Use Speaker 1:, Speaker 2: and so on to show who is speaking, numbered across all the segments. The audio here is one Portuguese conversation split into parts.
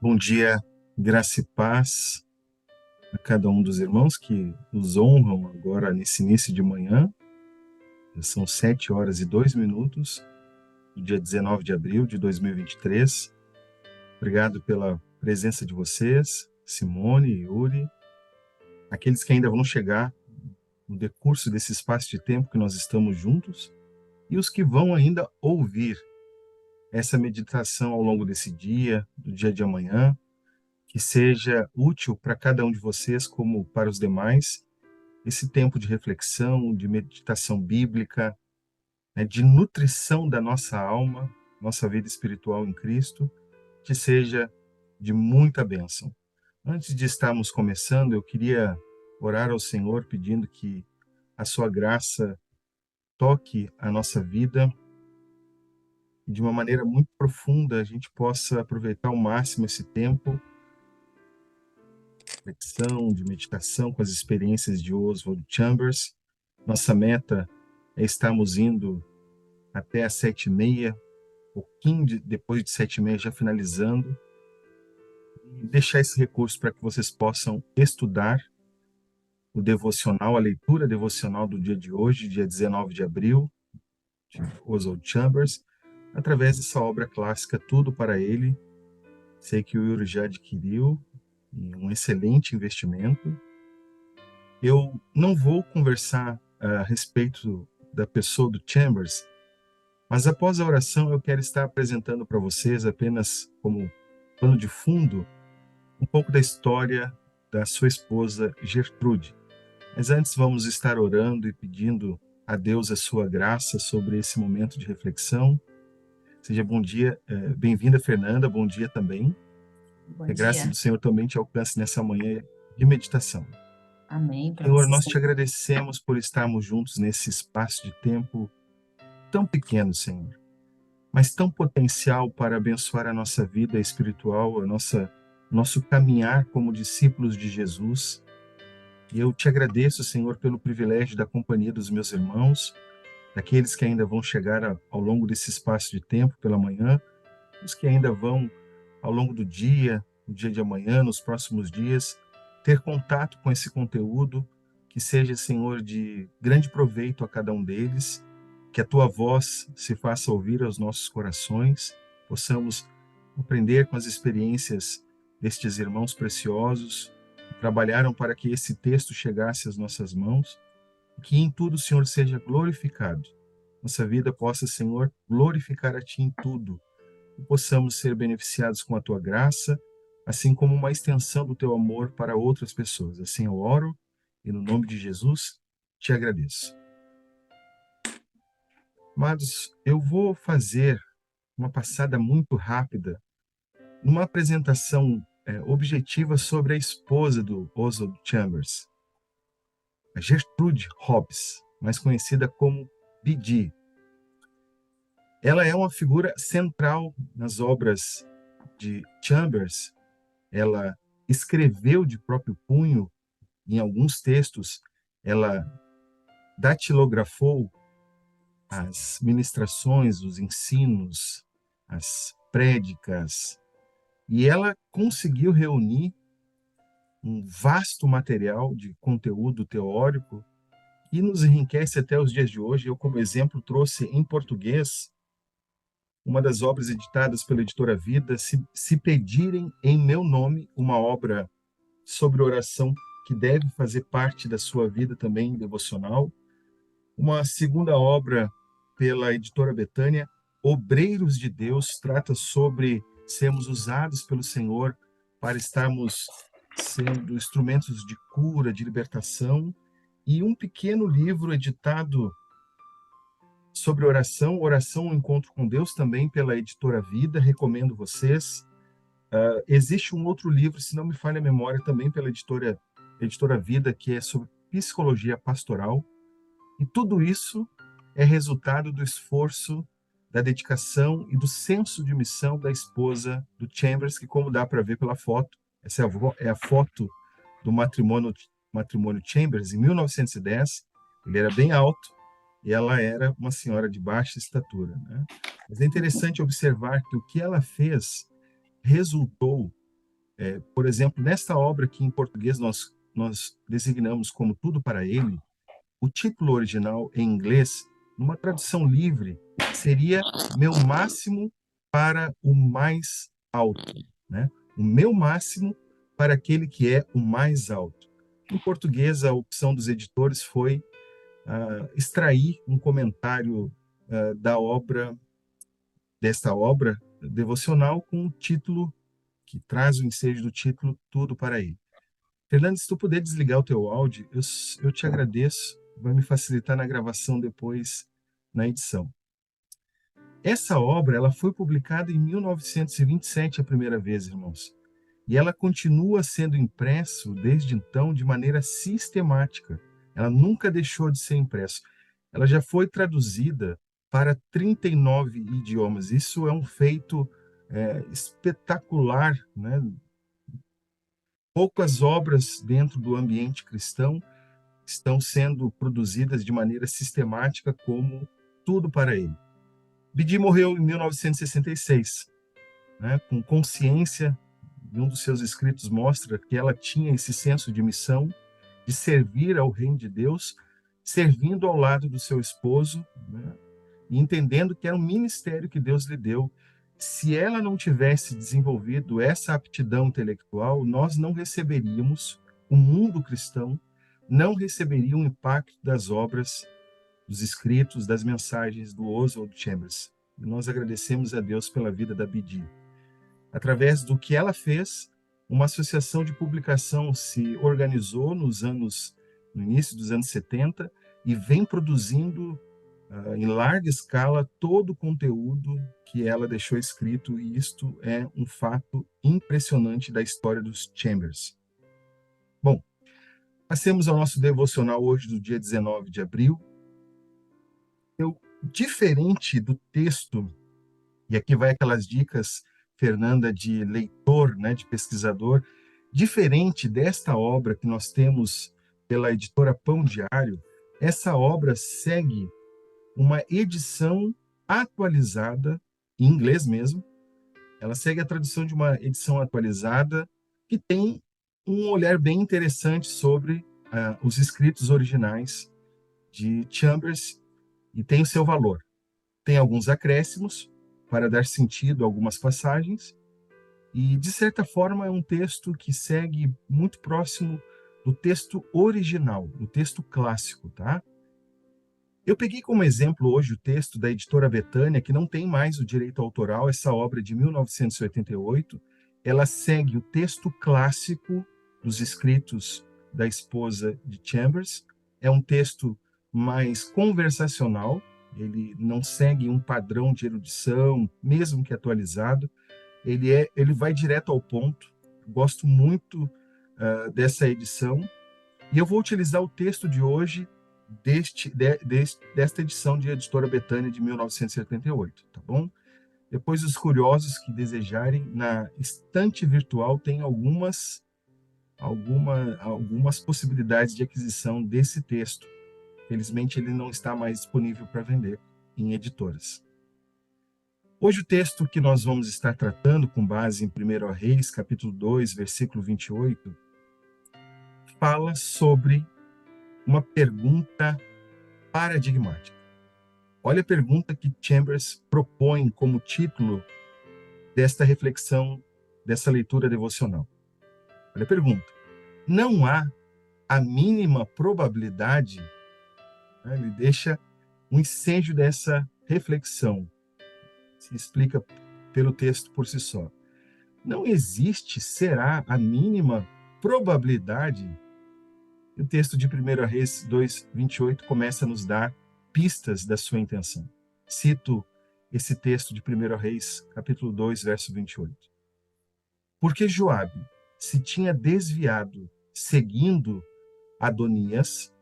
Speaker 1: Bom dia, graça e paz a cada um dos irmãos que nos honram agora nesse início de manhã. Já são 7 horas e 2 minutos do dia 19 de abril de 2023. Obrigado pela presença de vocês, Simone e Yuri, aqueles que ainda vão chegar no decurso desse espaço de tempo que nós estamos juntos e os que vão ainda ouvir essa meditação ao longo desse dia, do dia de amanhã, que seja útil para cada um de vocês como para os demais, esse tempo de reflexão, de meditação bíblica, né, de nutrição da nossa alma, nossa vida espiritual em Cristo, que seja de muita bênção. Antes de estarmos começando, eu queria orar ao Senhor pedindo que a sua graça toque a nossa vida e de uma maneira muito profunda a gente possa aproveitar ao máximo esse tempo de reflexão, de meditação com as experiências de Oswald Chambers. Nossa meta é estarmos indo até às 7h30, depois de 7h30 já finalizando, e deixar esse recurso para que vocês possam estudar o devocional, a leitura devocional do dia de hoje, dia 19 de abril, de Oswald Chambers, através dessa obra clássica Tudo para Ele. Sei que o Yuri já adquiriu, um excelente investimento. Eu não vou conversar a respeito da pessoa do Chambers, mas após a oração eu quero estar apresentando para vocês, apenas como pano de fundo, um pouco da história da sua esposa Gertrude. Mas antes vamos estar orando e pedindo a Deus a sua graça sobre esse momento de reflexão. Seja bom dia, bem-vinda Fernanda, bom dia também. Que
Speaker 2: Bom
Speaker 1: a graça
Speaker 2: dia.
Speaker 1: do Senhor também te alcance nessa manhã de meditação.
Speaker 2: Amém para
Speaker 1: Senhor,
Speaker 2: vocês
Speaker 1: nós te
Speaker 2: também.
Speaker 1: agradecemos por estarmos juntos nesse espaço de tempo tão pequeno, Senhor, mas tão potencial para abençoar a nossa vida espiritual, nosso caminhar como discípulos de Jesus. E eu te agradeço, Senhor, pelo privilégio da companhia dos meus irmãos, daqueles que ainda vão chegar ao longo desse espaço de tempo pela manhã, os que ainda vão ao longo do dia, no dia de amanhã, nos próximos dias, ter contato com esse conteúdo, que seja, Senhor, de grande proveito a cada um deles, que a tua voz se faça ouvir aos nossos corações, possamos aprender com as experiências destes irmãos preciosos, que trabalharam para que esse texto chegasse às nossas mãos, e que em tudo o Senhor seja glorificado. Nossa vida possa, Senhor, glorificar a Ti em tudo, e possamos ser beneficiados com a Tua graça, assim como uma extensão do Teu amor para outras pessoas. Assim eu oro, e no nome de Jesus, te agradeço. Amados, eu vou fazer uma passada muito rápida numa apresentação objetiva sobre a esposa do Oswald Chambers, a Gertrude Hobbs, mais conhecida como Biddy. Ela é uma figura central nas obras de Chambers. Ela escreveu de próprio punho em alguns textos, ela datilografou as ministrações, os ensinos, as prédicas, e ela conseguiu reunir um vasto material de conteúdo teórico que nos enriquece até os dias de hoje. Eu, como exemplo, trouxe em português uma das obras editadas pela editora Vida, Se Pedirem em Meu Nome, uma obra sobre oração que deve fazer parte da sua vida também devocional. Uma segunda obra pela editora Betânia, Obreiros de Deus, trata sobre sermos usados pelo Senhor para estarmos sendo instrumentos de cura, de libertação. E um pequeno livro editado sobre oração, Oração, um Encontro com Deus, também pela editora Vida, recomendo vocês. Existe um outro livro, se não me falha a memória, também pela editora Vida, que é sobre psicologia pastoral. E tudo isso é resultado do esforço, da dedicação e do senso de missão da esposa do Chambers, que, como dá para ver pela foto, essa é a foto do matrimônio Chambers, em 1910. Ele era bem alto e ela era uma senhora de baixa estatura, né? Mas é interessante observar que o que ela fez resultou Por exemplo, nesta obra que em português nós designamos como Tudo para Ele, o título original em inglês, numa tradução livre, seria Meu Máximo para o Mais Alto, né? O meu máximo para aquele que é o mais alto. Em português, a opção dos editores foi extrair um comentário desta obra devocional com o título que traz o ensejo do título Tudo para Ele. Fernando, se tu puder desligar o teu áudio, eu te agradeço, vai me facilitar na gravação depois, na edição. Essa obra ela foi publicada em 1927 a primeira vez, irmãos, e ela continua sendo impresso desde então de maneira sistemática. Ela nunca deixou de ser impresso. Ela já foi traduzida para 39 idiomas. Isso é um feito espetacular, né? Poucas obras dentro do ambiente cristão estão sendo produzidas de maneira sistemática como Tudo para Ele. Bidi morreu em 1966, né, com consciência. Um dos seus escritos mostra que ela tinha esse senso de missão, de servir ao reino de Deus, servindo ao lado do seu esposo, né, e entendendo que era um ministério que Deus lhe deu. Se ela não tivesse desenvolvido essa aptidão intelectual, nós não receberíamos, o mundo cristão não receberia o impacto das obras, dos escritos, das mensagens do Oswald Chambers. E nós agradecemos a Deus pela vida da Bidi. Através do que ela fez, uma associação de publicação se organizou no início dos anos 70 e vem produzindo em larga escala todo o conteúdo que ela deixou escrito, e isto é um fato impressionante da história dos Chambers. Bom, passemos ao nosso devocional hoje do dia 19 de abril. Diferente do texto, e aqui vai aquelas dicas, Fernanda, de leitor, né, de pesquisador, diferente desta obra que nós temos pela editora Pão Diário, essa obra segue uma edição atualizada, em inglês mesmo. Ela segue a tradução de uma edição atualizada que tem um olhar bem interessante sobre os escritos originais de Chambers e tem o seu valor. Tem alguns acréscimos para dar sentido a algumas passagens e, de certa forma, é um texto que segue muito próximo do texto original, do texto clássico, tá? Eu peguei como exemplo hoje o texto da editora Betânia, que não tem mais o direito autoral, essa obra de 1988. Ela segue o texto clássico dos escritos da esposa de Chambers. É um texto mais conversacional, ele não segue um padrão de erudição, mesmo que atualizado. Ele vai direto ao ponto. Gosto muito dessa edição. E eu vou utilizar o texto de hoje desta edição de Editora Betânia de 1978, tá bom? Depois, os curiosos que desejarem, na estante virtual tem algumas possibilidades de aquisição desse texto. Felizmente, ele não está mais disponível para vender em editoras. Hoje, o texto que nós vamos estar tratando, com base em 1 Reis, capítulo 2, versículo 28, fala sobre uma pergunta paradigmática. Olha a pergunta que Chambers propõe como título desta reflexão, dessa leitura devocional. Olha a pergunta. Não há a mínima probabilidade, né? Ele deixa um ensejo dessa reflexão. Se explica pelo texto por si só. Não existe, será, a mínima probabilidade. O texto de 1 Reis 2, 28 começa a nos dar pistas da sua intenção. Cito esse texto de 1 Reis, capítulo 2, verso 28. Porque Joabe se tinha desviado seguindo Adonias,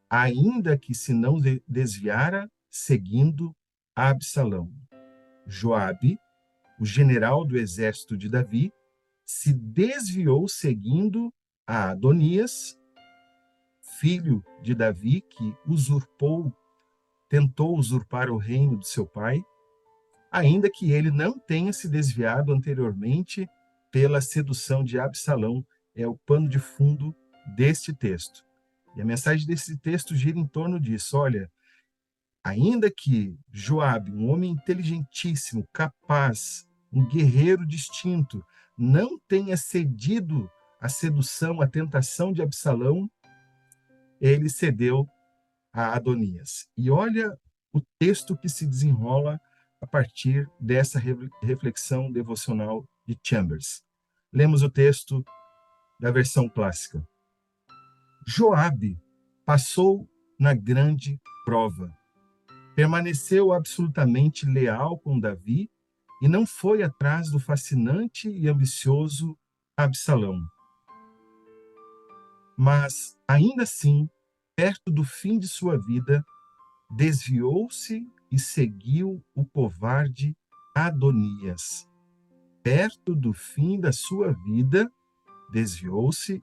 Speaker 1: ainda que se não desviara seguindo Absalão. Joabe, o general do exército de Davi, se desviou seguindo a Adonias, filho de Davi, que tentou usurpar o reino de seu pai, ainda que ele não tenha se desviado anteriormente pela sedução de Absalão é o pano de fundo deste texto. E a mensagem desse texto gira em torno disso. Olha, ainda que Joabe, um homem inteligentíssimo, capaz, um guerreiro distinto, não tenha cedido à sedução, à tentação de Absalão, ele cedeu a Adonias. E olha o texto que se desenrola a partir dessa reflexão devocional de Chambers. Lemos o texto da versão clássica. Joabe passou na grande prova. Permaneceu absolutamente leal com Davi e não foi atrás do fascinante e ambicioso Absalão. Mas, ainda assim, perto do fim de sua vida, desviou-se e seguiu o covarde Adonias. Perto do fim da sua vida, desviou-se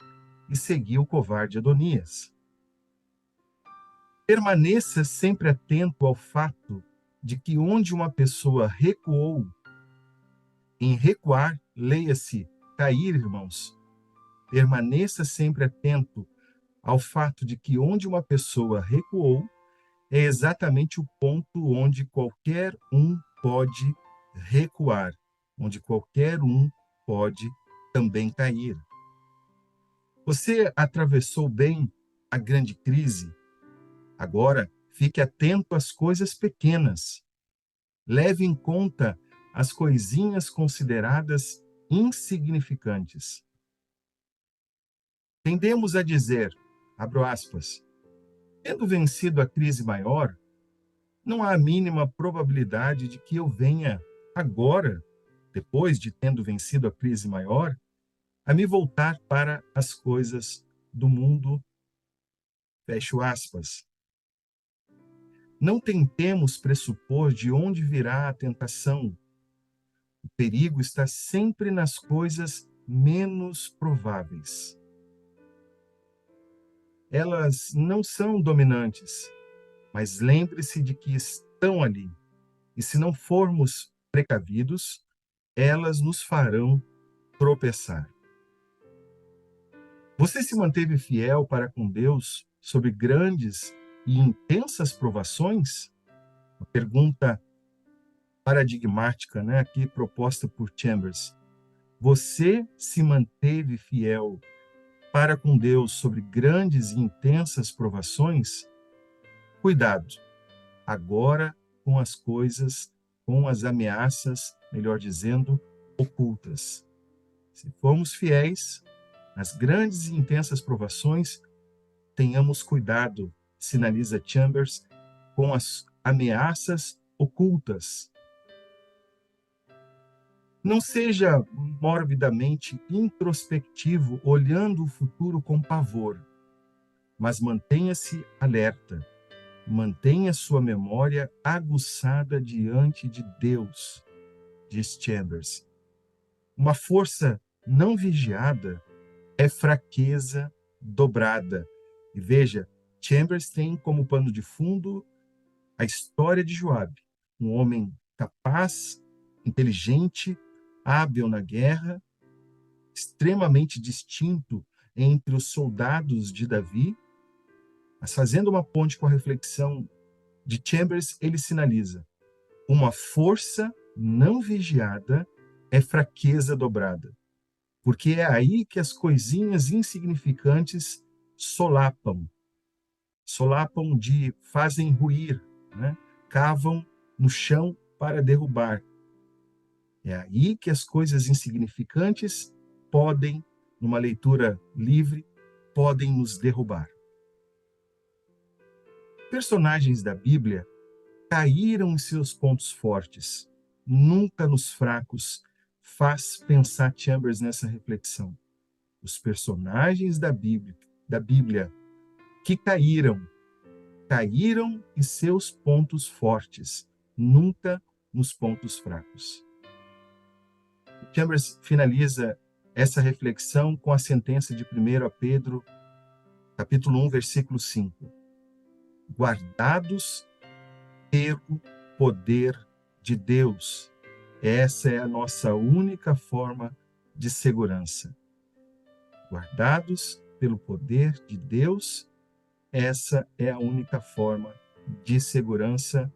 Speaker 1: e seguiu o covarde Adonias. Permaneça sempre atento ao fato de que onde uma pessoa recuou, em recuar, leia-se cair, irmãos. Permaneça sempre atento ao fato de que onde uma pessoa recuou, é exatamente o ponto onde qualquer um pode recuar, onde qualquer um pode também cair. Você atravessou bem a grande crise. Agora, fique atento às coisas pequenas. Leve em conta as coisinhas consideradas insignificantes. Tendemos a dizer, abro aspas, tendo vencido a crise maior, não há a mínima probabilidade de que eu venha agora, depois de tendo vencido a crise maior, a me voltar para as coisas do mundo. Fecho aspas. Não tentemos pressupor de onde virá a tentação. O perigo está sempre nas coisas menos prováveis. Elas não são dominantes, mas lembre-se de que estão ali. E se não formos precavidos, elas nos farão tropeçar. Você se manteve fiel para com Deus sob grandes e intensas provações? Uma pergunta paradigmática, né, aqui proposta por Chambers. Você se manteve fiel para com Deus sobre grandes e intensas provações? Cuidado, agora com as coisas, com as ameaças, melhor dizendo, ocultas. Se formos fiéis nas grandes e intensas provações, tenhamos cuidado, sinaliza Chambers, com as ameaças ocultas. Não seja morbidamente introspectivo, olhando o futuro com pavor, mas mantenha-se alerta, mantenha sua memória aguçada diante de Deus, diz Chambers. Uma força não vigiada é fraqueza dobrada. E veja, Chambers tem como pano de fundo a história de Joabe, um homem capaz, inteligente, hábil na guerra, extremamente distinto entre os soldados de Davi, mas fazendo uma ponte com a reflexão de Chambers, ele sinaliza: uma força não vigiada é fraqueza dobrada, porque é aí que as coisinhas insignificantes solapam fazem ruir, né? Cavam no chão para derrubar. É aí que as coisas insignificantes podem, numa leitura livre, podem nos derrubar. Personagens da Bíblia caíram em seus pontos fortes, nunca nos fracos, faz pensar Chambers nessa reflexão. Os personagens da Bíblia que caíram em seus pontos fortes, nunca nos pontos fracos. Chambers finaliza essa reflexão com a sentença de 1 Pedro, capítulo 1, versículo 5. Guardados pelo poder de Deus. Essa é a nossa única forma de segurança. Guardados pelo poder de Deus, essa é a única forma de segurança.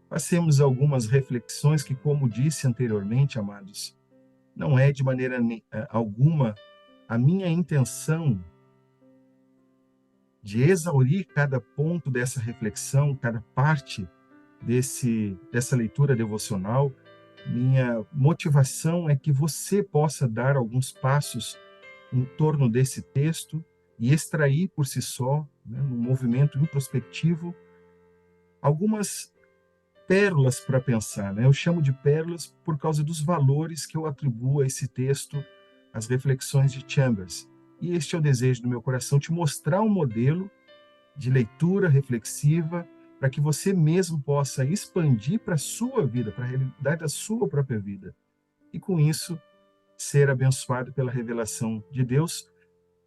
Speaker 1: Passemos algumas reflexões que, como disse anteriormente, amados, não é de maneira alguma a minha intenção de exaurir cada ponto dessa reflexão, cada parte dessa leitura devocional. Minha motivação é que você possa dar alguns passos em torno desse texto e extrair por si só, né, num movimento introspectivo, algumas pérolas para pensar, né? Eu chamo de pérolas por causa dos valores que eu atribuo a esse texto, as reflexões de Chambers. E este é o desejo do meu coração, te mostrar um modelo de leitura reflexiva para que você mesmo possa expandir para a sua vida, para a realidade da sua própria vida. E com isso, ser abençoado pela revelação de Deus.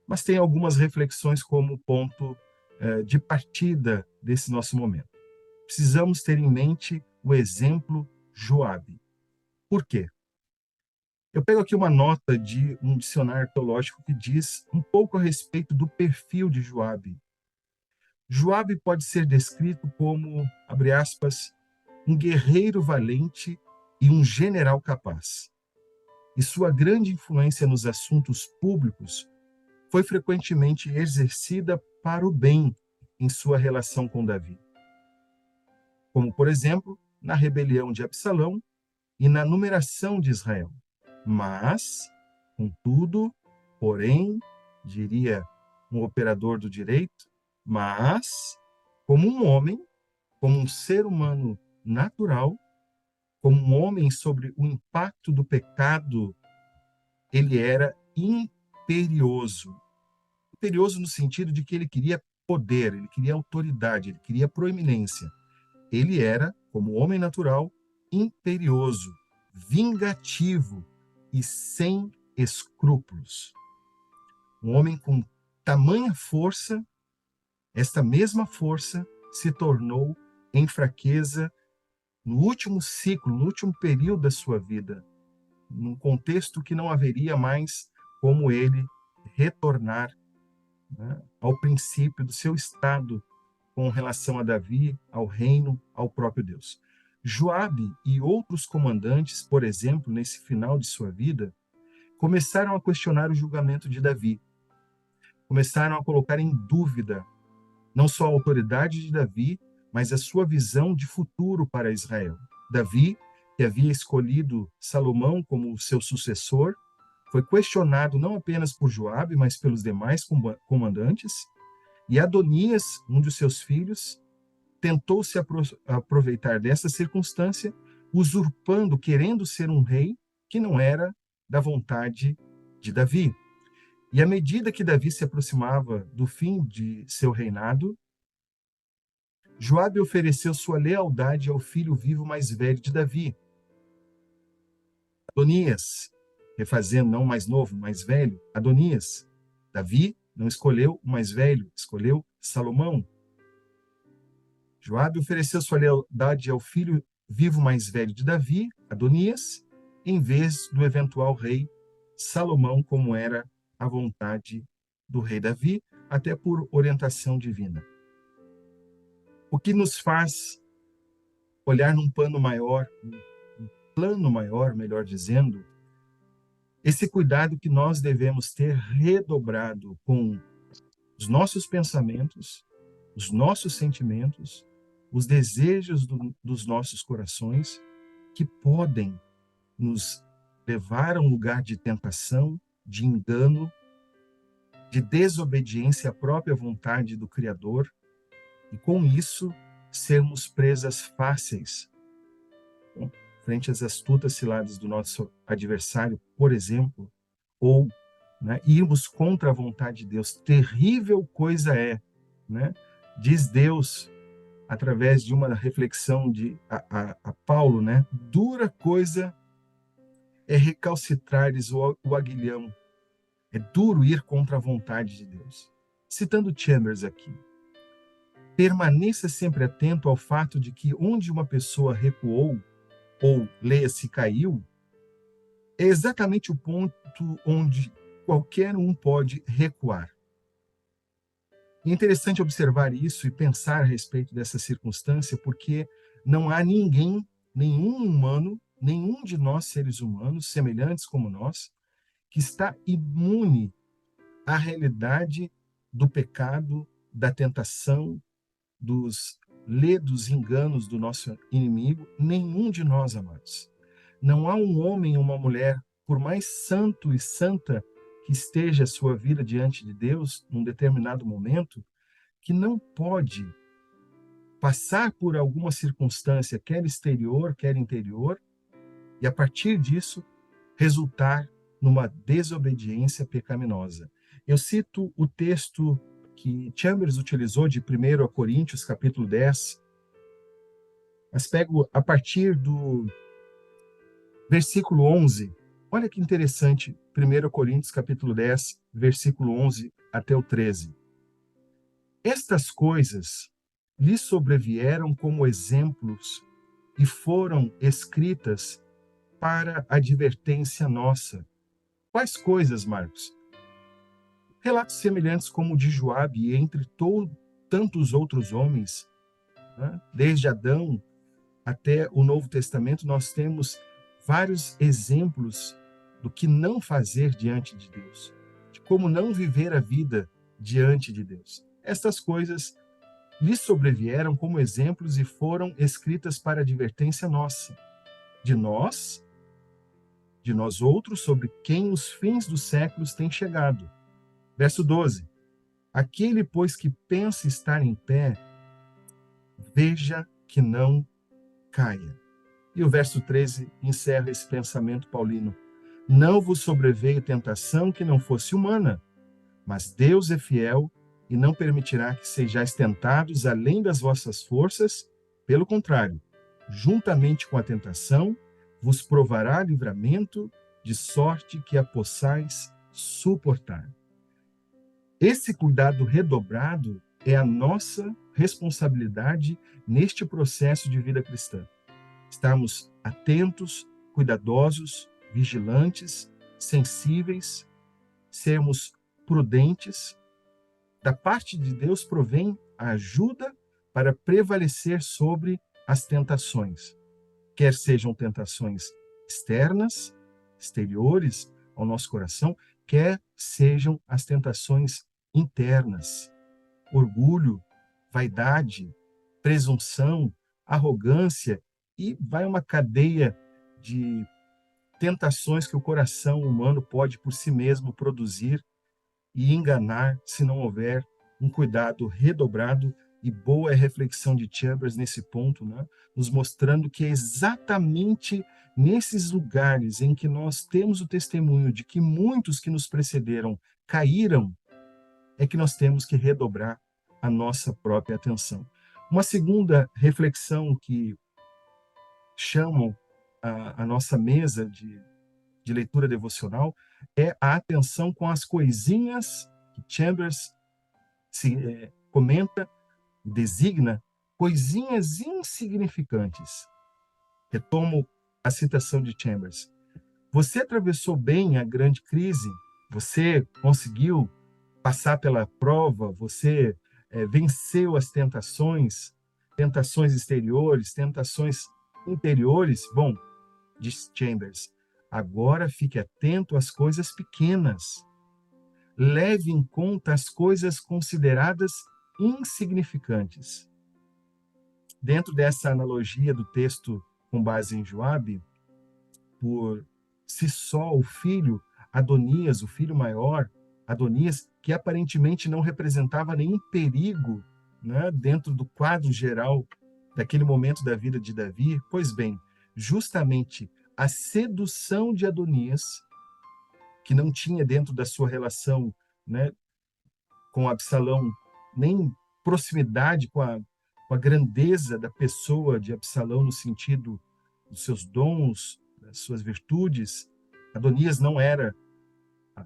Speaker 1: Mas tem algumas reflexões como ponto de partida desse nosso momento. Precisamos ter em mente o exemplo Joabe. Por quê? Eu pego aqui uma nota de um dicionário teológico que diz um pouco a respeito do perfil de Joabe. Joabe pode ser descrito como, abre aspas, um guerreiro valente e um general capaz. E sua grande influência nos assuntos públicos foi frequentemente exercida para o bem em sua relação com Davi. Como, por exemplo, na rebelião de Absalão e na numeração de Israel. Mas, contudo, porém, diria um operador do direito, mas, como um homem, como um ser humano natural, como um homem sobre o impacto do pecado, ele era imperioso. Imperioso no sentido de que ele queria poder, ele queria autoridade, ele queria proeminência. Ele era, como homem natural, imperioso, vingativo e sem escrúpulos. Um homem com tamanha força, esta mesma força se tornou em fraqueza no último ciclo, no último período da sua vida, num contexto que não haveria mais como ele retornar, né, ao princípio do seu estado com relação a Davi, ao reino, ao próprio Deus. Joabe e outros comandantes, por exemplo, nesse final de sua vida, começaram a questionar o julgamento de Davi. Começaram a colocar em dúvida não só a autoridade de Davi, mas a sua visão de futuro para Israel. Davi, que havia escolhido Salomão como seu sucessor, foi questionado não apenas por Joabe, mas pelos demais comandantes, e Adonias, um de seus filhos, tentou se aproveitar dessa circunstância, usurpando, querendo ser um rei que não era da vontade de Davi. E à medida que Davi se aproximava do fim de seu reinado, Joabe ofereceu sua lealdade ao filho vivo mais velho de Davi, Adonias, refazendo não o mais novo, o mais velho, Adonias. Davi não escolheu o mais velho, escolheu Salomão. Joabe ofereceu sua lealdade ao filho vivo mais velho de Davi, Adonias, em vez do eventual rei Salomão, como era a vontade do rei Davi, até por orientação divina. O que nos faz olhar num plano maior, melhor dizendo, esse cuidado que nós devemos ter redobrado com os nossos pensamentos, os nossos sentimentos, os desejos dos nossos corações, que podem nos levar a um lugar de tentação, de engano, de desobediência à própria vontade do Criador, e com isso sermos presas fáceis frente às astutas ciladas do nosso adversário, por exemplo, ou, né, irmos contra a vontade de Deus. Terrível coisa é, né? Diz Deus, através de uma reflexão a Paulo, né? Dura coisa é recalcitrares o aguilhão. É duro ir contra a vontade de Deus. Citando Chambers aqui, permaneça sempre atento ao fato de que onde uma pessoa recuou, ou leia-se caiu, é exatamente o ponto onde qualquer um pode recuar. É interessante observar isso e pensar a respeito dessa circunstância, porque não há ninguém, nenhum humano, nenhum de nós seres humanos, semelhantes como nós, que está imune à realidade do pecado, da tentação, dos ledos enganos do nosso inimigo. Nenhum de nós, amados. Não há um homem ou uma mulher, por mais santo e santa que esteja a sua vida diante de Deus, num determinado momento, que não pode passar por alguma circunstância, quer exterior, quer interior, e a partir disso resultar numa desobediência pecaminosa. Eu cito o texto que Chambers utilizou de 1 Coríntios, capítulo 10, mas pego a partir do versículo 11. Olha que interessante, 1 Coríntios, capítulo 10, versículo 11 até o 13. Estas coisas lhe sobrevieram como exemplos e foram escritas para advertência nossa. Quais coisas, Marcos? Relatos semelhantes como o de Joabe e entre tantos outros homens, né? Desde Adão até o Novo Testamento, nós temos vários exemplos do que não fazer diante de Deus, de como não viver a vida diante de Deus. Estas coisas lhe sobrevieram como exemplos e foram escritas para advertência nossa, de nós outros, sobre quem os fins dos séculos têm chegado. Verso 12. Aquele, pois, que pensa estar em pé, veja que não caia. E o verso 13 encerra esse pensamento paulino. Não vos sobreveio tentação que não fosse humana, mas Deus é fiel e não permitirá que sejais tentados além das vossas forças. Pelo contrário, juntamente com a tentação, vos provará livramento, de sorte que a possais suportar. Esse cuidado redobrado é a nossa responsabilidade neste processo de vida cristã. Estarmos atentos, cuidadosos, vigilantes, sensíveis, sermos prudentes. Da parte de Deus provém a ajuda para prevalecer sobre as tentações, quer sejam tentações externas, exteriores ao nosso coração, quer sejam as tentações internas, orgulho, vaidade, presunção, arrogância, e vai uma cadeia de tentações que o coração humano pode por si mesmo produzir e enganar se não houver um cuidado redobrado. E boa é a reflexão de Chambers nesse ponto, né? Nos mostrando que é exatamente nesses lugares em que nós temos o testemunho de que muitos que nos precederam caíram, é que nós temos que redobrar a nossa própria atenção. Uma segunda reflexão que chamam a nossa mesa de leitura devocional é a atenção com as coisinhas que Chambers comenta, designa coisinhas insignificantes. Retomo a citação de Chambers. Você atravessou bem a grande crise, você conseguiu passar pela prova, você venceu as tentações, tentações exteriores, tentações interiores. Bom, diz Chambers, agora fique atento às coisas pequenas. Leve em conta as coisas consideradas insignificantes. Dentro dessa analogia do texto com base em Joabe, por si só o filho Adonias, o filho maior, Adonias, que aparentemente não representava nenhum perigo, né, dentro do quadro geral daquele momento da vida de Davi. Pois bem, justamente a sedução de Adonias, que não tinha dentro da sua relação, né, com Absalão nem proximidade com a grandeza da pessoa de Absalão no sentido dos seus dons, das suas virtudes. Adonias não era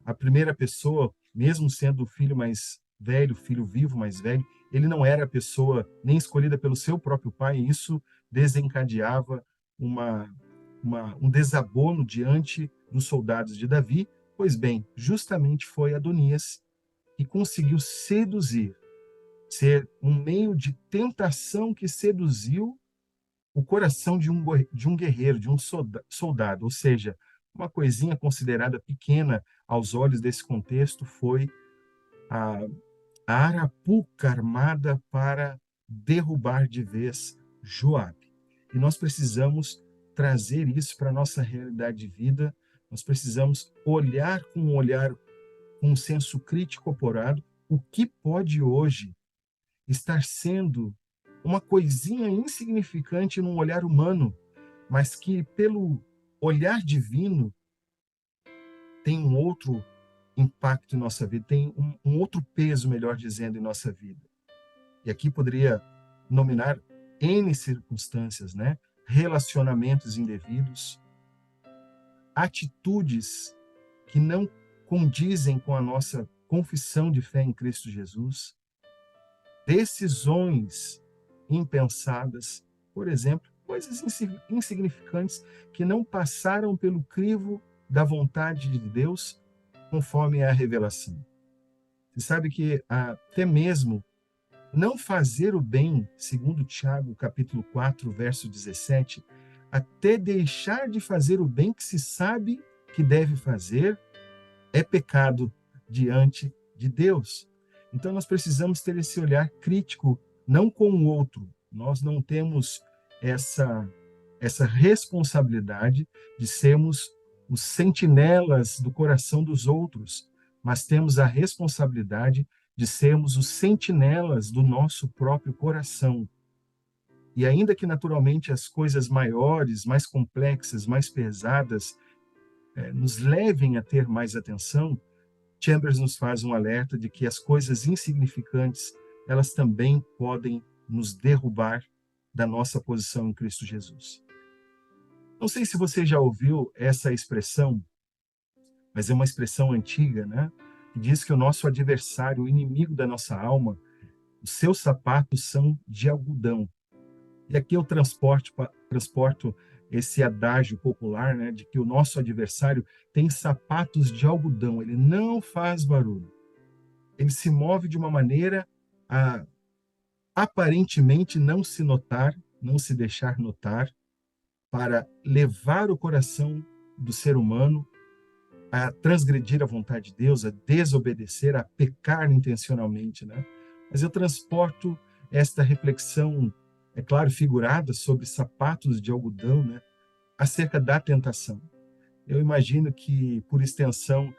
Speaker 1: a primeira pessoa, mesmo sendo o filho mais velho, filho vivo mais velho, ele não era a pessoa nem escolhida pelo seu próprio pai, e isso desencadeava uma um desabono diante dos soldados de Davi. Pois bem, justamente foi Adonias que conseguiu seduzir, ser um meio de tentação que seduziu o coração de um guerreiro, de um soldado. Ou seja, uma coisinha considerada pequena aos olhos desse contexto foi a, a arapuca armada para derrubar de vez Joabe. E nós precisamos trazer isso para a nossa realidade de vida. Nós precisamos olhar com com um senso crítico apurado, o que pode hoje estar sendo uma coisinha insignificante num olhar humano, mas que pelo olhar divino tem um outro impacto em nossa vida, tem um outro peso, melhor dizendo, em nossa vida. E aqui poderia nominar N circunstâncias, né? Relacionamentos indevidos, atitudes que não condizem com a nossa confissão de fé em Cristo Jesus, decisões impensadas, por exemplo, coisas insignificantes que não passaram pelo crivo da vontade de Deus, conforme é a revelação. Você sabe que até mesmo não fazer o bem, segundo Tiago, capítulo 4, verso 17, até deixar de fazer o bem que se sabe que deve fazer, é pecado diante de Deus. Então nós precisamos ter esse olhar crítico, não com o outro. Nós não temos essa responsabilidade de sermos os sentinelas do coração dos outros, mas temos a responsabilidade de sermos os sentinelas do nosso próprio coração. E ainda que naturalmente as coisas maiores, mais complexas, mais pesadas, nos levem a ter mais atenção, Chambers nos faz um alerta de que as coisas insignificantes, elas também podem nos derrubar da nossa posição em Cristo Jesus. Não sei se você já ouviu essa expressão, mas é uma expressão antiga, né? Que diz que o nosso adversário, o inimigo da nossa alma, os seus sapatos são de algodão. E aqui eu transporto esse adágio popular, né, de que o nosso adversário tem sapatos de algodão, ele não faz barulho. Ele se move de uma maneira a aparentemente não se notar, não se deixar notar, para levar o coração do ser humano a transgredir a vontade de Deus, a desobedecer, a pecar intencionalmente, né? Mas eu transporto esta reflexão, é claro, figurada sobre sapatos de algodão, né? Acerca da tentação. Eu imagino que, por extensão,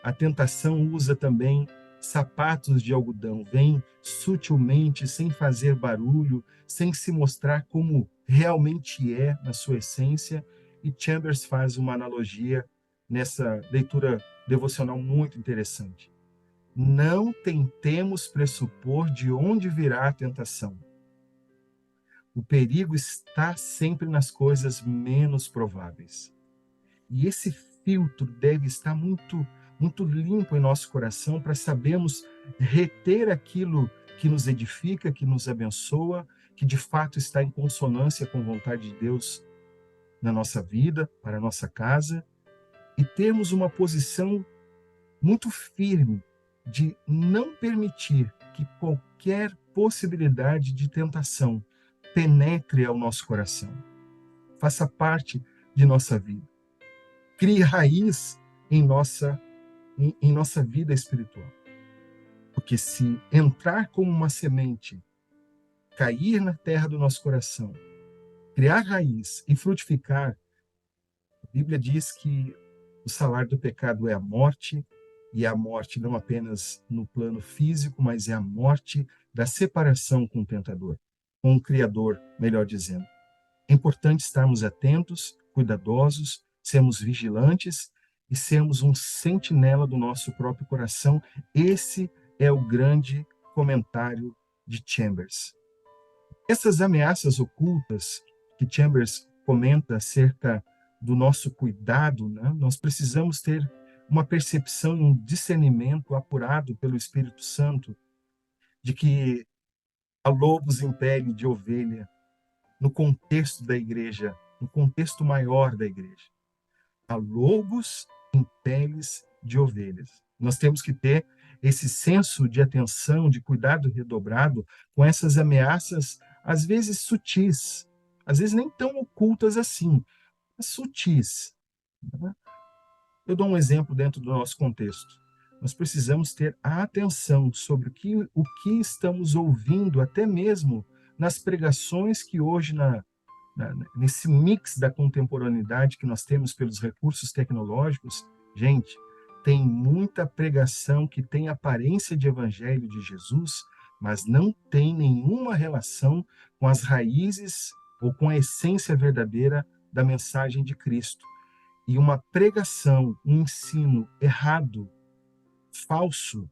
Speaker 1: a tentação usa também sapatos de algodão, vem sutilmente, sem fazer barulho, sem se mostrar como realmente é na sua essência. E Chambers faz uma analogia nessa leitura devocional muito interessante. Não tentemos pressupor de onde virá a tentação. O perigo está sempre nas coisas menos prováveis. E esse filtro deve estar muito limpo em nosso coração para sabermos reter aquilo que nos edifica, que nos abençoa, que de fato está em consonância com a vontade de Deus na nossa vida, para a nossa casa, e termos uma posição muito firme de não permitir que qualquer possibilidade de tentação penetre ao nosso coração, faça parte de nossa vida, crie raiz em nossa vida espiritual. Porque se entrar como uma semente, cair na terra do nosso coração, criar raiz e frutificar, a Bíblia diz que o salário do pecado é a morte, e a morte não apenas no plano físico, mas é a morte da separação com o tentador, com o Criador, melhor dizendo. É importante estarmos atentos, cuidadosos, sermos vigilantes e sermos um sentinela do nosso próprio coração. Esse é o grande comentário de Chambers. Essas ameaças ocultas que Chambers comenta acerca do nosso cuidado, né? Nós precisamos ter uma percepção, um discernimento apurado pelo Espírito Santo de que há lobos em pele de ovelha no contexto da igreja no contexto maior da igreja. Há lobos em peles de ovelhas. Nós temos que ter esse senso de atenção, de cuidado redobrado com essas ameaças, às vezes sutis, às vezes nem tão ocultas assim, mas sutis. Né? Eu dou um exemplo dentro do nosso contexto. Nós precisamos ter a atenção sobre o que estamos ouvindo, até mesmo nas pregações que hoje, nesse mix da contemporaneidade que nós temos pelos recursos tecnológicos, gente, tem muita pregação que tem aparência de evangelho de Jesus, mas não tem nenhuma relação com as raízes ou com a essência verdadeira da mensagem de Cristo. E uma pregação, um ensino errado, falso,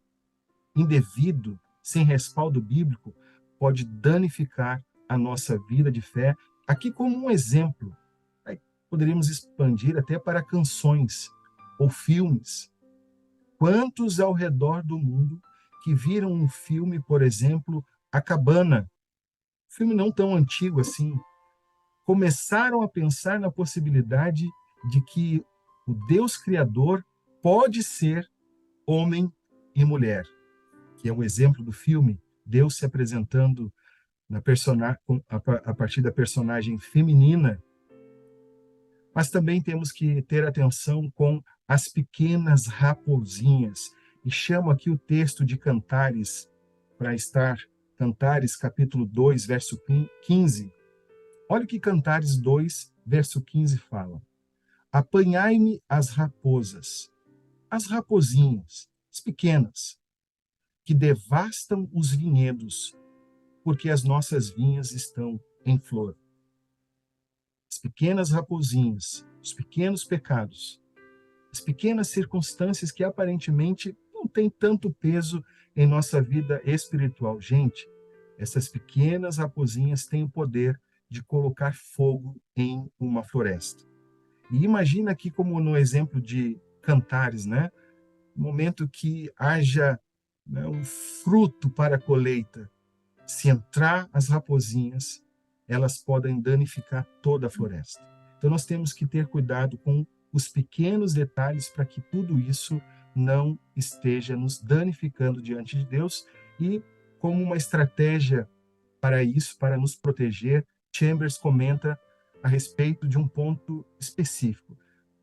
Speaker 1: indevido, sem respaldo bíblico, pode danificar a nossa vida de fé. Aqui como um exemplo, poderíamos expandir até para canções ou filmes. Quantos ao redor do mundo que viram um filme, por exemplo, A Cabana, filme não tão antigo assim, começaram a pensar na possibilidade de que o Deus Criador pode ser homem e mulher, que é o exemplo do filme, Deus se apresentando a partir da personagem feminina. Mas também temos que ter atenção com as pequenas raposinhas. E chamo aqui o texto de Cantares, para estar, Cantares capítulo 2, verso 15. Olha o que Cantares 2, verso 15 fala. Apanhai-me as raposas, as raposinhas, as pequenas, que devastam os vinhedos, porque as nossas vinhas estão em flor. As pequenas raposinhas, os pequenos pecados, as pequenas circunstâncias que aparentemente não têm tanto peso em nossa vida espiritual. Gente, essas pequenas raposinhas têm o poder de colocar fogo em uma floresta. E imagina aqui como no exemplo de Cantares, né? No momento que haja, né, um fruto para a colheita, se entrar as raposinhas, elas podem danificar toda a floresta. Então nós temos que ter cuidado com os pequenos detalhes para que tudo isso não esteja nos danificando diante de Deus. E como uma estratégia para isso, para nos proteger, Chambers comenta a respeito de um ponto específico,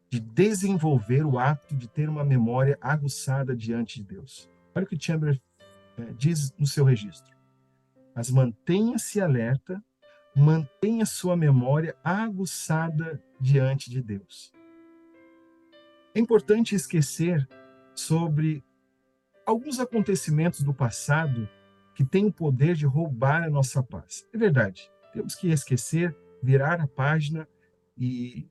Speaker 1: de desenvolver o hábito de ter uma memória aguçada diante de Deus. Olha o que Chambers diz no seu registro. Mas mantenha-se alerta, mantenha sua memória aguçada diante de Deus. É importante esquecer sobre alguns acontecimentos do passado que têm o poder de roubar a nossa paz. É verdade, temos que esquecer, virar a página e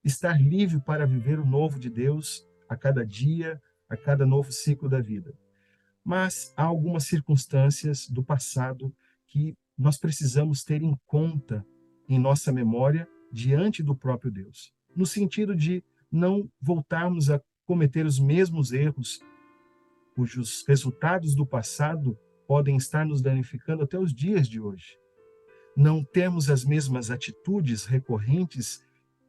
Speaker 1: estar livre para viver o novo de Deus a cada dia, a cada novo ciclo da vida. Mas há algumas circunstâncias do passado que nós precisamos ter em conta em nossa memória diante do próprio Deus, no sentido de não voltarmos a cometer os mesmos erros cujos resultados do passado podem estar nos danificando até os dias de hoje. Não temos as mesmas atitudes recorrentes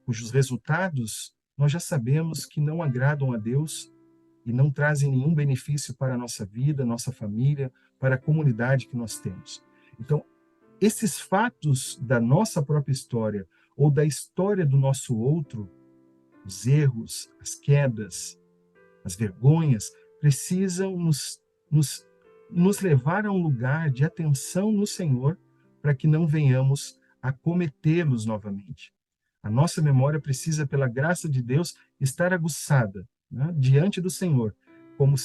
Speaker 1: cujos resultados nós já sabemos que não agradam a Deus e não trazem nenhum benefício para a nossa vida, nossa família, para a comunidade que nós temos. Então, esses fatos da nossa própria história ou da história do nosso outro, os erros, as quedas, as vergonhas, precisam nos levar a um lugar de atenção no Senhor para que não venhamos a cometê-los novamente. A nossa memória precisa, pela graça de Deus, estar aguçada, né, diante do Senhor, como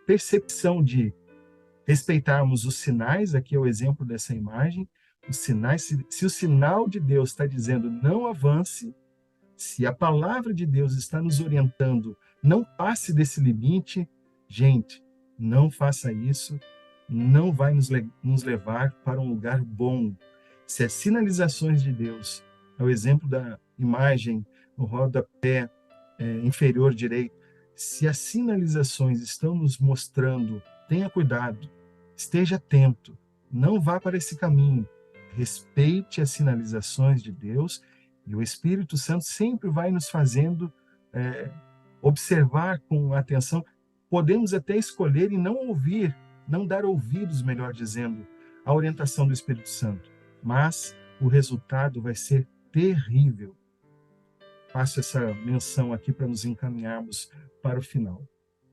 Speaker 1: percepção de respeitarmos os sinais. Aqui é o exemplo dessa imagem, os sinais. Se o sinal de Deus está dizendo não avance, se a palavra de Deus está nos orientando, não passe desse limite, gente, não faça isso, não vai nos levar para um lugar bom. Se as sinalizações de Deus, é o exemplo da imagem no rodapé inferior direito, se as sinalizações estão nos mostrando, tenha cuidado, esteja atento, não vá para esse caminho, respeite as sinalizações de Deus, e o Espírito Santo sempre vai nos fazendo observar com atenção. Podemos até escolher e não ouvir, não dar ouvidos, melhor dizendo, à orientação do Espírito Santo, mas o resultado vai ser terrível. Faço essa menção aqui para nos encaminharmos para o final.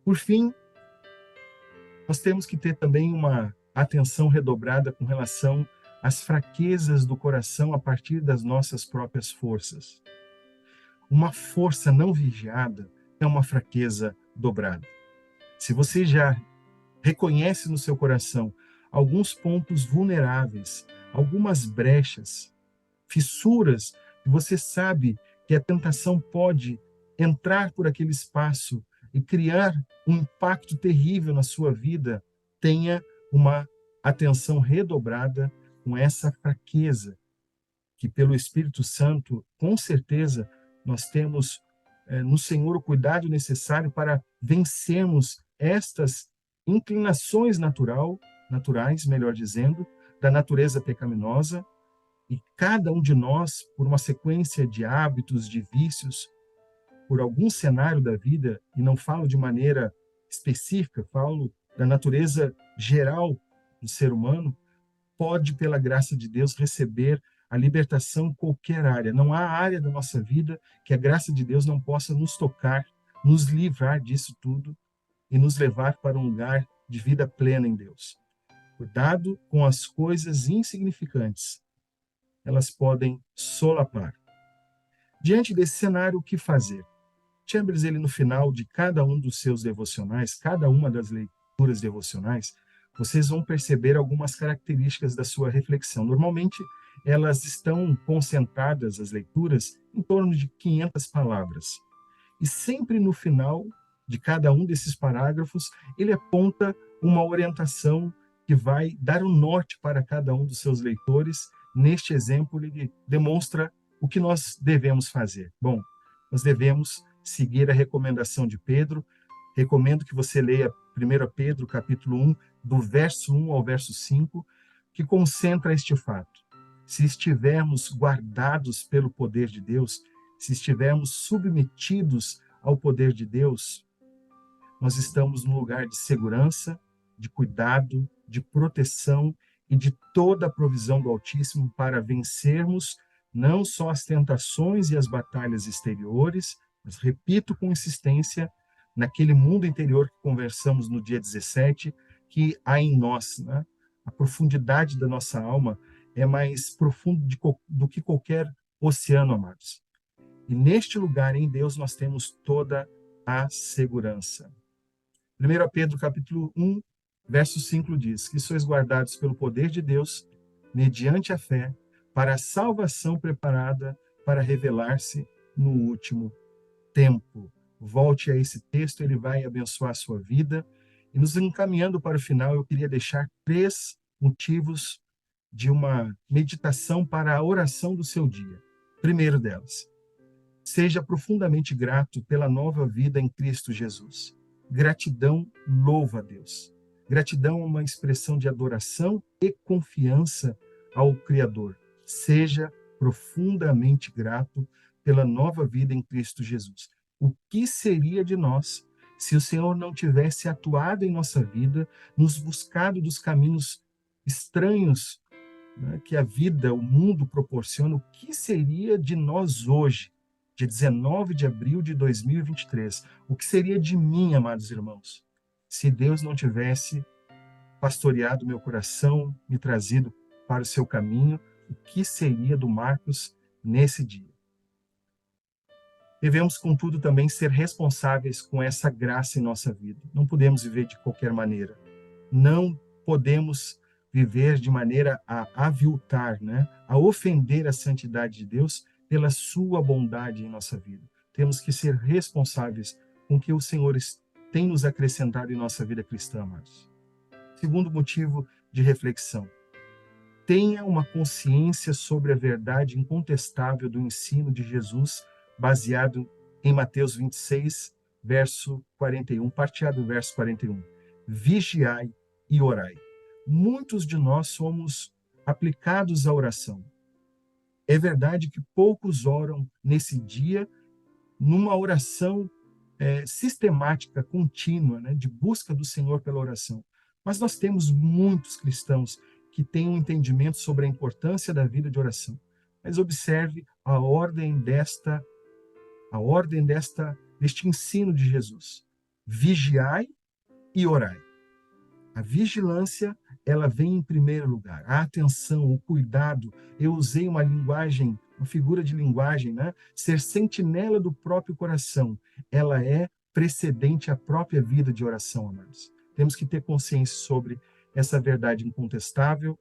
Speaker 1: Por fim, nós temos que ter também uma atenção redobrada com relação às fraquezas do coração a partir das nossas próprias forças. Uma força não vigiada é uma fraqueza dobrada. Se você já reconhece no seu coração alguns pontos vulneráveis, algumas brechas, fissuras, e você sabe que a tentação pode entrar por aquele espaço e criar um impacto terrível na sua vida, tenha uma atenção redobrada com essa fraqueza, que pelo Espírito Santo, com certeza, nós temos no Senhor o cuidado necessário para vencermos estas inclinações naturais, melhor dizendo, da natureza pecaminosa, e cada um de nós, por uma sequência de hábitos, de vícios, por algum cenário da vida, e não falo de maneira específica, falo da natureza geral do ser humano, pode, pela graça de Deus, receber a libertação em qualquer área. Não há área da nossa vida que a graça de Deus não possa nos tocar, nos livrar disso tudo e nos levar para um lugar de vida plena em Deus. Cuidado com as coisas insignificantes. Elas podem solapar. Diante desse cenário, o que fazer? Chambers, ele no final de cada um dos seus devocionais, cada uma das leituras devocionais, vocês vão perceber algumas características da sua reflexão. Normalmente, elas estão concentradas, as leituras, em torno de 500 palavras. E sempre no final de cada um desses parágrafos, ele aponta uma orientação que vai dar um norte para cada um dos seus leitores. Neste exemplo, ele demonstra o que nós devemos fazer. Bom, nós devemos seguir a recomendação de Pedro. Recomendo que você leia 1 Pedro, capítulo 1, do verso 1 ao verso 5, que concentra este fato. Se estivermos guardados pelo poder de Deus, se estivermos submetidos ao poder de Deus, nós estamos num lugar de segurança, de cuidado, de proteção e de toda a provisão do Altíssimo para vencermos não só as tentações e as batalhas exteriores, mas, repito com insistência, naquele mundo interior que conversamos no dia 17, que há em nós, né? A profundidade da nossa alma é mais profundo do que qualquer oceano, amados. E neste lugar, em Deus, nós temos toda a segurança. 1 Pedro, capítulo 1, verso 5 diz que sois guardados pelo poder de Deus, mediante a fé, para a salvação preparada para revelar-se no último tempo. Volte a esse texto, ele vai abençoar a sua vida. E nos encaminhando para o final, eu queria deixar 3 motivos de uma meditação para a oração do seu dia. Primeiro delas, seja profundamente grato pela nova vida em Cristo Jesus. Gratidão louva a Deus. Gratidão é uma expressão de adoração e confiança ao Criador. Seja profundamente grato pela nova vida em Cristo Jesus. O que seria de nós se o Senhor não tivesse atuado em nossa vida, nos buscado dos caminhos estranhos, né, que a vida, o mundo proporciona? O que seria de nós hoje, dia 19 de abril de 2023? O que seria de mim, amados irmãos, se Deus não tivesse pastoreado meu coração, me trazido para o seu caminho? O que seria do Marcos nesse dia? Devemos, contudo, também ser responsáveis com essa graça em nossa vida. Não podemos viver de qualquer maneira. Não podemos viver de maneira a aviltar, né? A ofender a santidade de Deus pela sua bondade em nossa vida. Temos que ser responsáveis com o que o Senhor tem nos acrescentado em nossa vida cristã, amados. Segundo motivo de reflexão. Tenha uma consciência sobre a verdade incontestável do ensino de Jesus, baseado em Mateus 26, verso 41, parte A do verso 41. Vigiai e orai. Muitos de nós somos aplicados à oração. É verdade que poucos oram nesse dia numa oração sistemática, contínua, né, de busca do Senhor pela oração. Mas nós temos muitos cristãos que têm um entendimento sobre a importância da vida de oração. Mas observe deste ensino de Jesus. Vigiai e orai. A vigilância, ela vem em primeiro lugar. A atenção, o cuidado. Eu usei uma figura de linguagem, né? Ser sentinela do próprio coração. Ela é precedente à própria vida de oração, amados. Temos que ter consciência sobre essa verdade incontestável.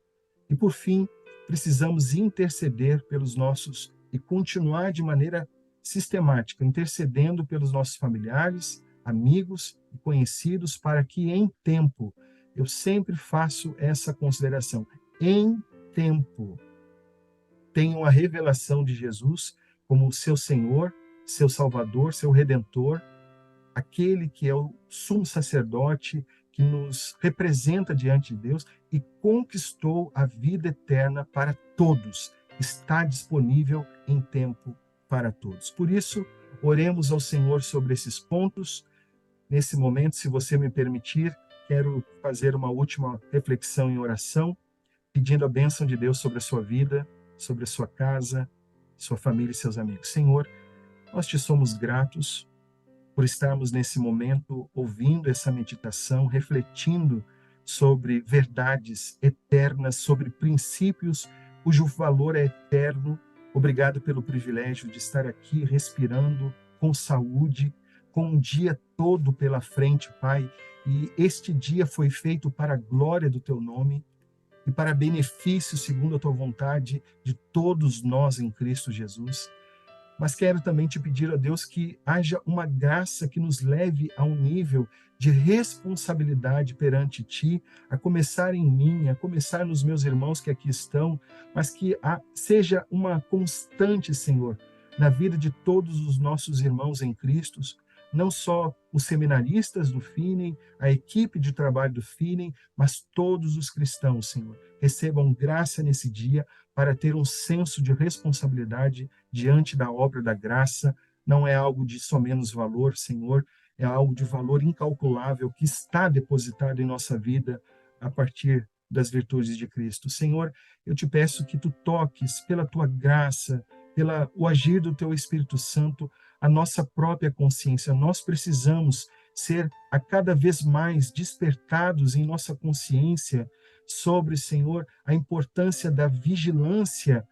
Speaker 1: E, por fim, precisamos interceder pelos nossos e continuar de maneira sistemática, intercedendo pelos nossos familiares, amigos e conhecidos, para que em tempo, eu sempre faço essa consideração, em tempo, tenham a revelação de Jesus como seu Senhor, seu Salvador, seu Redentor, aquele que é o sumo sacerdote, que nos representa diante de Deus e conquistou a vida eterna para todos. Está disponível em tempo para todos. Por isso, oremos ao Senhor sobre esses pontos. Nesse momento, se você me permitir, quero fazer uma última reflexão em oração, pedindo a bênção de Deus sobre a sua vida, sobre a sua casa, sua família e seus amigos. Senhor, nós te somos gratos por estarmos nesse momento ouvindo essa meditação, refletindo sobre verdades eternas, sobre princípios cujo valor é eterno. Obrigado pelo privilégio de estar aqui respirando com saúde, com um dia todo pela frente, Pai. E este dia foi feito para a glória do Teu nome e para benefício, segundo a Tua vontade, de todos nós em Cristo Jesus. Mas quero também te pedir a Deus que haja uma graça que nos leve a um nível de responsabilidade perante Ti, a começar em mim, a começar nos meus irmãos que aqui estão, mas que seja uma constante, Senhor, na vida de todos os nossos irmãos em Cristo, não só os seminaristas do FINEM, a equipe de trabalho do FINEM, mas todos os cristãos, Senhor, recebam graça nesse dia para ter um senso de responsabilidade diante da obra da graça. Não é algo de somenos valor, Senhor, é algo de valor incalculável que está depositado em nossa vida a partir das virtudes de Cristo. Senhor, eu te peço que tu toques pela tua graça, o agir do teu Espírito Santo, a nossa própria consciência. Nós precisamos ser a cada vez mais despertados em nossa consciência sobre, Senhor, a importância da vigilância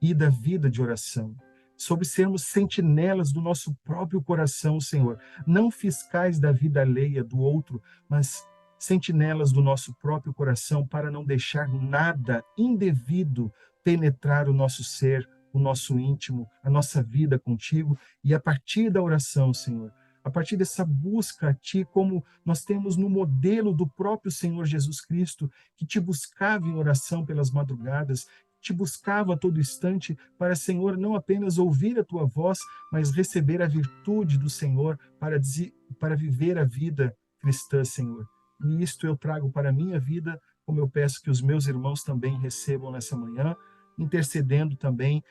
Speaker 1: e da vida de oração, sobre sermos sentinelas do nosso próprio coração, Senhor, não fiscais da vida alheia do outro, mas sentinelas do nosso próprio coração para não deixar nada indevido penetrar o nosso ser, o nosso íntimo, a nossa vida contigo, e a partir da oração, Senhor, a partir dessa busca a Ti, como nós temos no modelo do próprio Senhor Jesus Cristo, que Te buscava em oração pelas madrugadas, te buscava a todo instante para, Senhor, não apenas ouvir a Tua voz, mas receber a virtude do Senhor para viver a vida cristã, Senhor. E isto eu trago para a minha vida, como eu peço que os meus irmãos também recebam nessa manhã, intercedendo também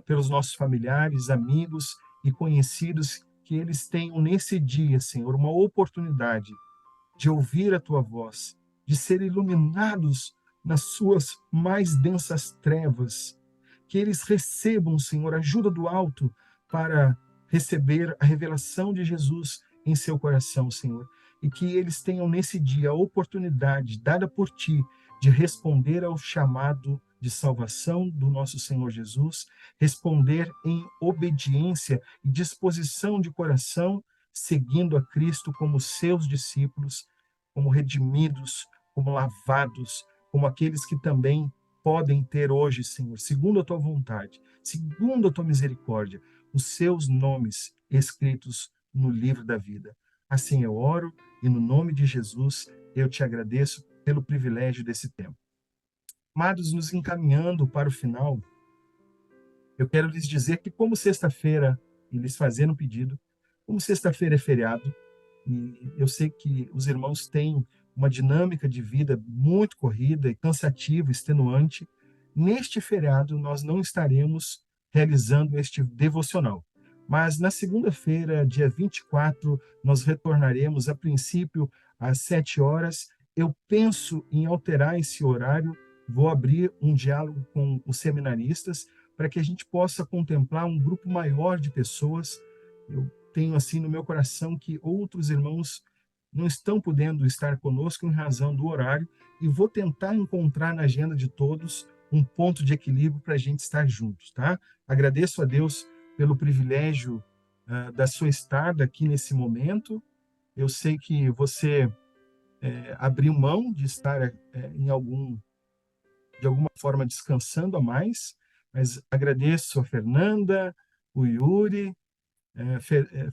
Speaker 1: pelos nossos familiares, amigos e conhecidos, que eles tenham nesse dia, Senhor, uma oportunidade de ouvir a Tua voz, de ser iluminados nas suas mais densas trevas, que eles recebam, Senhor, ajuda do alto para receber a revelação de Jesus em seu coração, Senhor, e que eles tenham nesse dia a oportunidade dada por Ti de responder ao chamado de salvação do nosso Senhor Jesus, responder em obediência e disposição de coração, seguindo a Cristo como seus discípulos, como redimidos, como lavados, como aqueles que também podem ter hoje, Senhor, segundo a Tua vontade, segundo a Tua misericórdia, os seus nomes escritos no livro da vida. Assim eu oro e no nome de Jesus eu te agradeço pelo privilégio desse tempo. Amados, nos encaminhando para o final, eu quero lhes dizer que como sexta-feira, e lhes fazer um pedido, como sexta-feira é feriado, e eu sei que os irmãos têm uma dinâmica de vida muito corrida e cansativa, extenuante, neste feriado nós não estaremos realizando este devocional. Mas na segunda-feira, dia 24, nós retornaremos, a princípio, às 7 horas. Eu penso em alterar esse horário, vou abrir um diálogo com os seminaristas para que a gente possa contemplar um grupo maior de pessoas. Eu tenho assim no meu coração que outros irmãos não estão podendo estar conosco em razão do horário, e vou tentar encontrar na agenda de todos um ponto de equilíbrio para a gente estar juntos, tá? Agradeço a Deus pelo privilégio da sua estada aqui nesse momento. Eu sei que você abriu mão de estar de alguma forma descansando a mais, mas agradeço a Fernanda, o Yuri,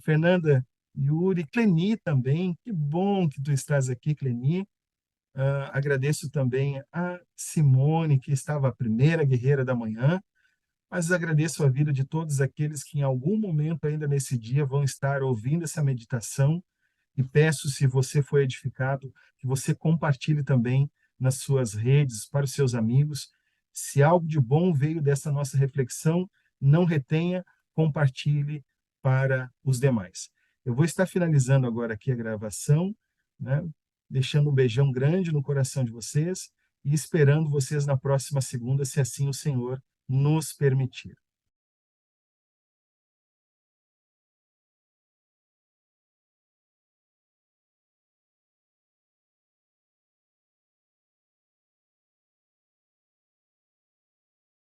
Speaker 1: Fernanda, Yuri, Cleni também. Que bom que tu estás aqui, Cleni. Agradeço também a Simone, que estava a primeira guerreira da manhã, mas agradeço a vida de todos aqueles que em algum momento ainda nesse dia vão estar ouvindo essa meditação, e peço, se você foi edificado, que você compartilhe também nas suas redes, para os seus amigos. Se algo de bom veio dessa nossa reflexão, não retenha, compartilhe para os demais. Eu vou estar finalizando agora aqui a gravação, né? Deixando um beijão grande no coração de vocês e esperando vocês na próxima segunda, se assim o Senhor nos permitir.